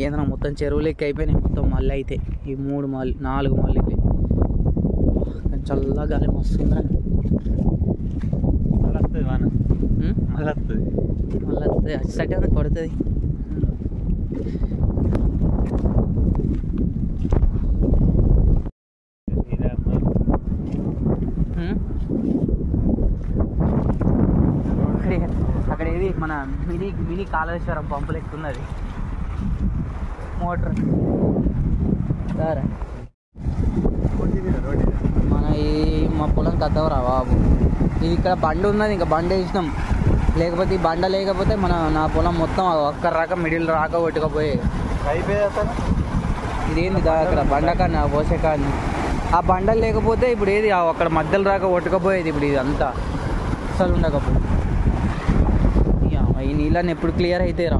ఏదైనా మొత్తం చెరువులెక్కి అయిపోయినాయి మొత్తం. మళ్ళీ అయితే ఈ 3 మళ్ళీ 4 మళ్ళీ చల్లగా గాలి మస్తుందిరా. మళ్ళీ వస్తుంది వాన, మళ్ళీ వస్తుంది వచ్చేసరికి కొడుతుంది. అక్కడ ఏది మన మినీ కాళేశ్వరం పంపులు ఎక్కున్నది మోటార్. సరే మన మా పొలం కద్దవరా బాబు. ఇది ఇక్కడ బండి ఉన్నది, ఇంకా బండి వేసినాం. లేకపోతే ఈ బండ లేకపోతే నా పొలం మొత్తం ఒక్క రాక మిడిల్ రాక కొట్టుకపోయే అయిపోయి. ఇదేంది అక్కడ బండ కానీ పోసే కానీ ఆ బండలు లేకపోతే ఇప్పుడు ఏది అక్కడ మధ్యలో రాక కొట్టుకపోయేది. ఇప్పుడు ఇది అంతా అసలు ఉండకపోతే ఈ నీళ్ళని ఎప్పుడు క్లియర్ అయితే రా.